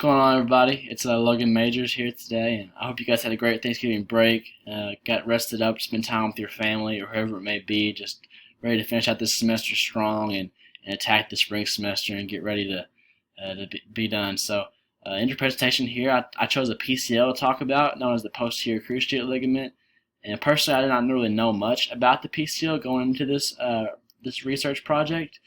going on, everybody? It's Logan Majors here today, and I hope you guys had a great Thanksgiving break. Got rested up, spent time with your family or whoever it may be, just ready to finish out this semester strong and attack the spring semester and get ready to be done. So, in your presentation here, I chose a PCL to talk about, known as the posterior cruciate ligament. And personally, I did not really know much about the PCL going into this research project.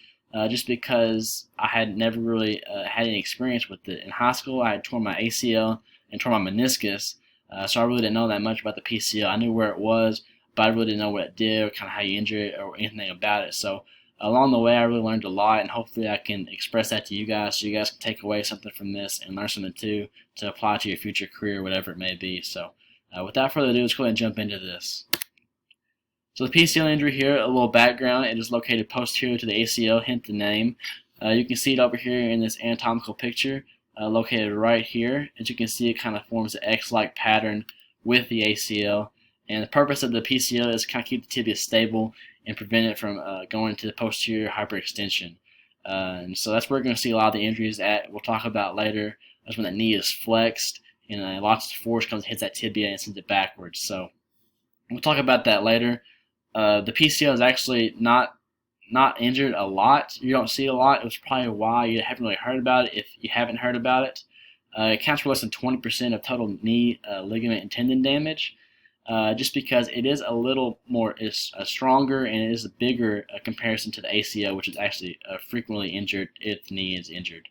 Just because I had never really had any experience with it. In high school, I had torn my ACL and torn my meniscus, so I really didn't know that much about the PCL. I knew where it was, but I really didn't know what it did or kind of how you injure it or anything about it. So along the way, I really learned a lot, and hopefully I can express that to you guys so you guys can take away something from this and learn something too to apply to your future career, whatever it may be. So without further ado, let's go ahead and jump into this. So the PCL injury here, a little background, it is located posterior to the ACL, hence the name. You can see it over here in this anatomical picture, located right here. As you can see, it kind of forms an X-like pattern with the ACL. And the purpose of the PCL is to kind of keep the tibia stable and prevent it from going into the posterior hyperextension. And so that's where we're going to see a lot of the injuries at. We'll talk about later. That's when the knee is flexed and lots of force comes and hits that tibia and sends it backwards. So we'll talk about that later. The PCL is actually not injured a lot. You don't see it a lot. It was probably why you haven't really heard about it if you haven't heard about it. It accounts for less than 20% of total knee ligament and tendon damage, just because it is a little more stronger and it is a bigger comparison to the ACL, which is actually frequently injured if the knee is injured.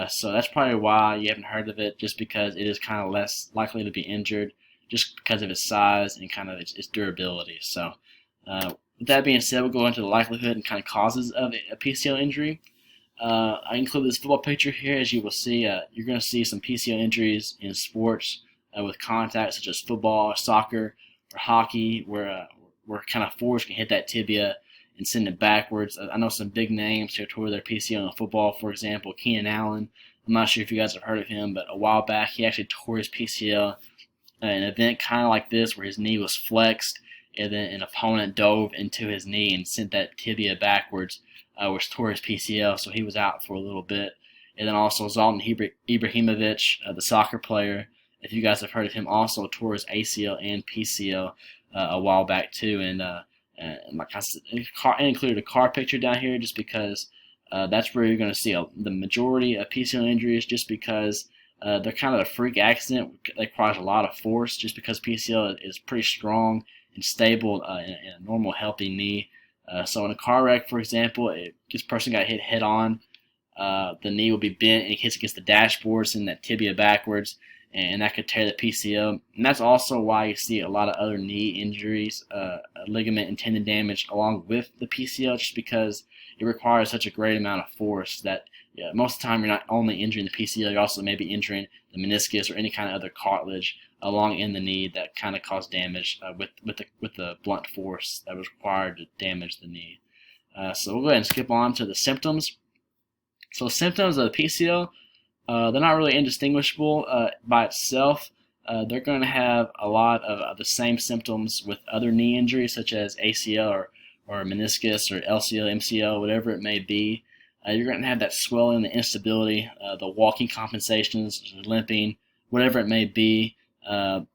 So that's probably why you haven't heard of it, just because it is kind of less likely to be injured just because of its size and kind of its durability. So with that being said, we'll go into the likelihood and kind of causes of a PCL injury. I include this football picture here. As you will see, you're going to see some PCL injuries in sports with contact, such as football, soccer, or hockey, where kind of force can hit that tibia and send it backwards. I know some big names who tore their PCL in football, for example, Keenan Allen. I'm not sure if you guys have heard of him, but a while back he actually tore his PCL in an event kind of like this, where his knee was flexed, and then an opponent dove into his knee and sent that tibia backwards, which tore his PCL, so he was out for a little bit. And then also Zoltan Ibrahimovic, the soccer player, if you guys have heard of him, also tore his ACL and PCL a while back too. And like I said, I included a car picture down here just because that's where you're going to see the majority of PCL injuries, just because they're kind of a freak accident that requires a lot of force, just because PCL is pretty strong and stable in a normal healthy knee. So in a car wreck, for example, if this person got hit head on, the knee will be bent and it hits against the dashboard, sending that tibia backwards, and that could tear the PCL. And that's also why you see a lot of other knee injuries, ligament and tendon damage along with the PCL, just because it requires such a great amount of force that most of the time you're not only injuring the PCL, you're also maybe injuring the meniscus or any kind of other cartilage along in the knee that kind of caused damage with the blunt force that was required to damage the knee. So we'll go ahead and skip on to the symptoms. So symptoms of the PCL, they're not really indistinguishable by itself. They're going to have a lot of the same symptoms with other knee injuries, such as ACL or meniscus or LCL, MCL, whatever it may be. You're going to have that swelling, the instability, the walking compensations, limping, whatever it may be.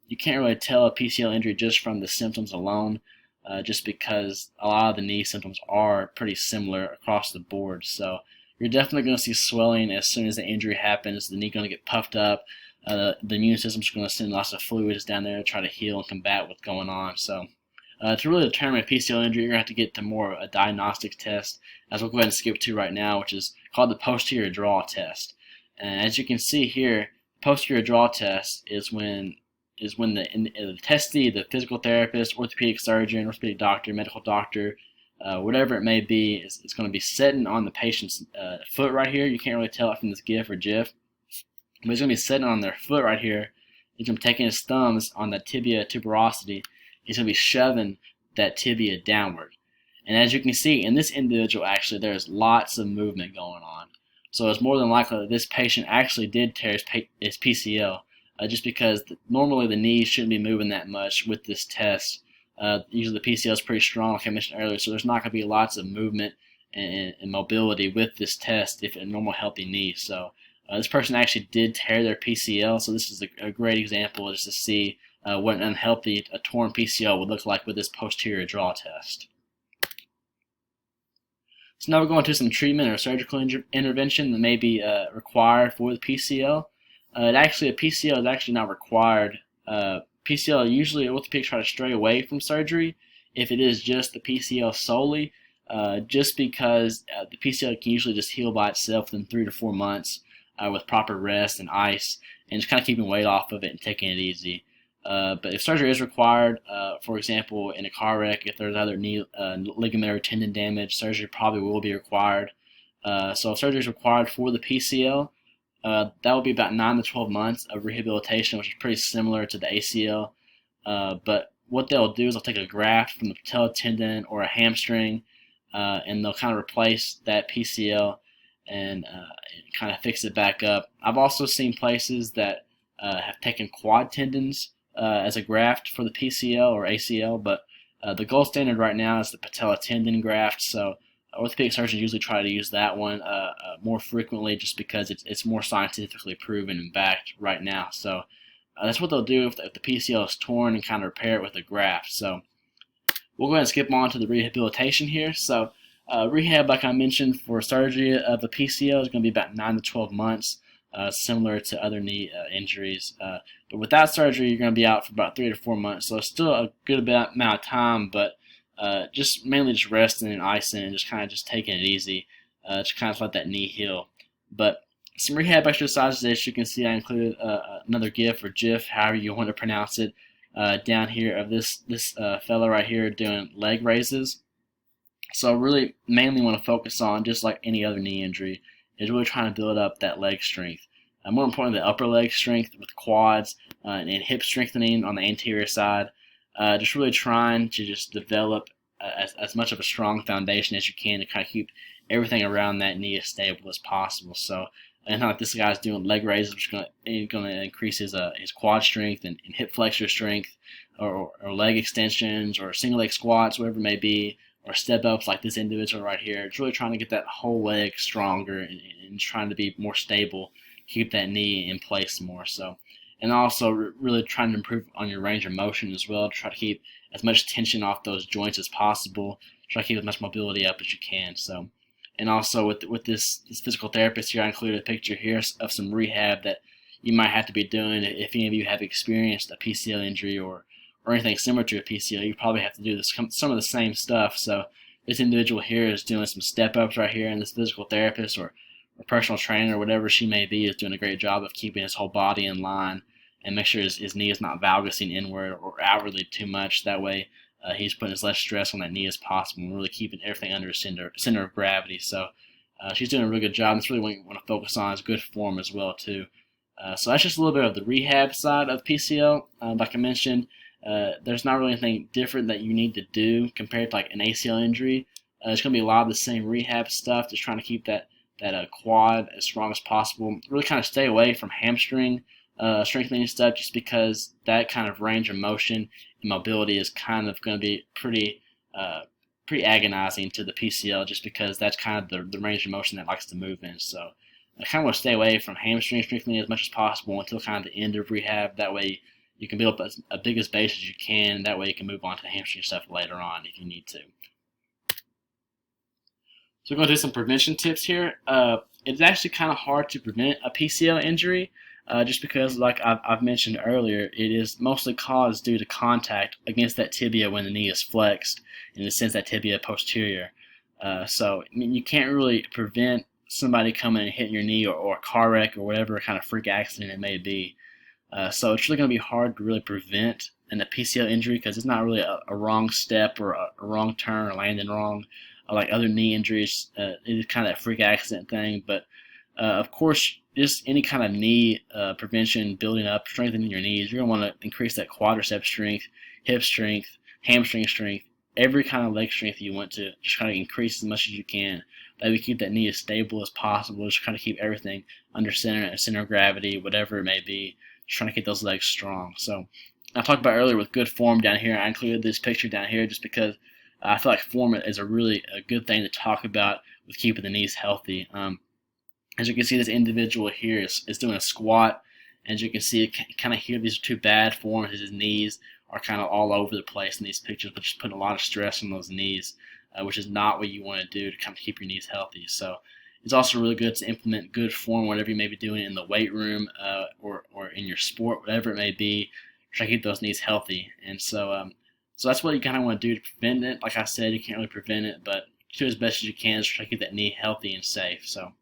You can't really tell a PCL injury just from the symptoms alone, just because a lot of the knee symptoms are pretty similar across the board. So you're definitely going to see swelling as soon as the injury happens. The knee going to get puffed up. The immune system's going to send lots of fluids down there to try to heal and combat what's going on. So to really determine a PCL injury, you're going to have to get to more a diagnostic test, as we'll go ahead and skip to right now, which is called the posterior draw test. And as you can see here, posterior draw test is when the testee, the physical therapist, orthopedic surgeon, orthopedic doctor, medical doctor, whatever it may be, is going to be sitting on the patient's foot right here. You can't really tell it from this GIF or GIF, but he's going to be sitting on their foot right here. He's going to be taking his thumbs on the tibia tuberosity. He's going to be shoving that tibia downward. And as you can see, in this individual, actually, there's lots of movement going on. So it's more than likely that this patient actually did tear his PCL, just because normally the knee shouldn't be moving that much with this test. Usually the PCL is pretty strong, like I mentioned earlier, so there's not going to be lots of movement and mobility with this test if a normal healthy knee. So This person actually did tear their PCL, so this is a great example just to see what an unhealthy, a torn PCL would look like with this posterior draw test. So now we're going to some treatment or surgical intervention that may be required for the PCL. A PCL is actually not required. PCL usually orthopedics try to stray away from surgery if it is just the PCL solely, just because the PCL can usually just heal by itself in 3 to 4 months with proper rest and ice, and just kind of keeping weight off of it and taking it easy. But if surgery is required, for example, in a car wreck, if there's other knee ligament or tendon damage, surgery probably will be required. So if surgery is required for the PCL, that will be about 9 to 12 months of rehabilitation, which is pretty similar to the ACL. But what they'll do is they'll take a graft from the patella tendon or a hamstring, and they'll kind of replace that PCL and kind of fix it back up. I've also seen places that have taken quad tendons as a graft for the PCL or ACL, but the gold standard right now is the patella tendon graft. So orthopedic surgeons usually try to use that one more frequently, just because it's more scientifically proven and backed right now. So that's what they'll do if the PCL is torn, and kind of repair it with a graft. So we'll go ahead and skip on to the rehabilitation here. So rehab, like I mentioned, for surgery of the PCL is going to be about 9 to 12 months, similar to other knee injuries. But without surgery, you're going to be out for about 3 to 4 months. So it's still a good amount of time, but just mainly just resting and icing and just kind of just taking it easy, just kind of let that knee heal. But some rehab exercises, as you can see, I included another GIF or GIF, however you want to pronounce it, down here of this fellow right here doing leg raises. So really mainly want to focus on, just like any other knee injury, is really trying to build up that leg strength. More importantly, the upper leg strength with quads and hip strengthening on the anterior side. Just really trying to just develop as much of a strong foundation as you can to kind of keep everything around that knee as stable as possible. So, and like this guy's doing leg raises, which is going to increase his quad strength and hip flexor strength, or leg extensions, or single leg squats, whatever it may be, or step ups like this individual right here. It's really trying to get that whole leg stronger and trying to be more stable, keep that knee in place more. So, and also really trying to improve on your range of motion as well, to try to keep as much tension off those joints as possible, try to keep as much mobility up as you can. So, and also with this physical therapist here, I included a picture here of some rehab that you might have to be doing if any of you have experienced a PCL injury or anything similar to a PCL. You probably have to do some of the same stuff. So this individual here is doing some step-ups right here, and this physical therapist or personal trainer or whatever she may be is doing a great job of keeping his whole body in line and make sure his knee is not valgusing inward or outwardly too much. That way he's putting as less stress on that knee as possible and really keeping everything under center of gravity. So she's doing a really good job. That's really what you want to focus on, is good form as well too. So that's just a little bit of the rehab side of PCL. Like I mentioned, there's not really anything different that you need to do compared to like an ACL injury. It's going to be a lot of the same rehab stuff, just trying to keep that quad as strong as possible. Really kind of stay away from hamstring strengthening stuff, just because that kind of range of motion and mobility is kind of going to be pretty agonizing to the PCL, just because that's kind of the range of motion that likes to move in. So I kind of want to stay away from hamstring strengthening as much as possible until kind of the end of rehab. That way you can build up a biggest base as you can. That way you can move on to the hamstring stuff later on if you need to. So we're going to do some prevention tips here. It's actually kind of hard to prevent a PCL injury, just because, like I've mentioned earlier, it is mostly caused due to contact against that tibia when the knee is flexed, in the sense that tibia posterior. So I mean, you can't really prevent somebody coming and hitting your knee, or a car wreck, or whatever kind of freak accident it may be. So it's really going to be hard to really prevent a PCL injury, because it's not really a wrong step or a wrong turn or landing wrong, like other knee injuries. It is kind of that freak accident thing. But of course, just any kind of knee prevention, building up, strengthening your knees, you're going to want to increase that quadricep strength, hip strength, hamstring strength, every kind of leg strength you want to just kind of increase as much as you can. That way keep that knee as stable as possible, just kind of keep everything under center of gravity, whatever it may be, just trying to keep those legs strong. So I talked about earlier with good form down here. I included this picture down here just because I feel like form is a really good thing to talk about with keeping the knees healthy. As you can see, this individual here is doing a squat. As you can see, kind of here, these are too bad for him. His knees are kind of all over the place in these pictures, but just putting a lot of stress on those knees, which is not what you want to do to kind of keep your knees healthy. So it's also really good to implement good form, whatever you may be doing in the weight room or in your sport, whatever it may be. Try to keep those knees healthy. And so that's what you kind of want to do to prevent it. Like I said, you can't really prevent it, but do as best as you can to try to keep that knee healthy and safe. So.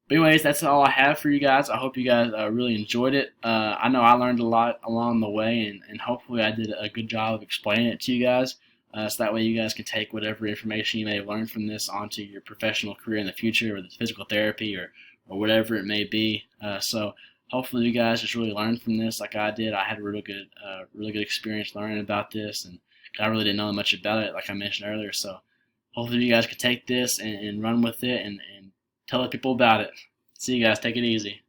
But anyways, that's all I have for you guys. I hope you guys really enjoyed it. I know I learned a lot along the way, and hopefully I did a good job of explaining it to you guys. So that way you guys can take whatever information you may have learned from this onto your professional career in the future, with physical therapy or whatever it may be. So hopefully you guys just really learned from this like I did. I had a really good experience learning about this, and I really didn't know much about it, like I mentioned earlier. So hopefully you guys could take this and run with it and tell other people about it. See you guys. Take it easy.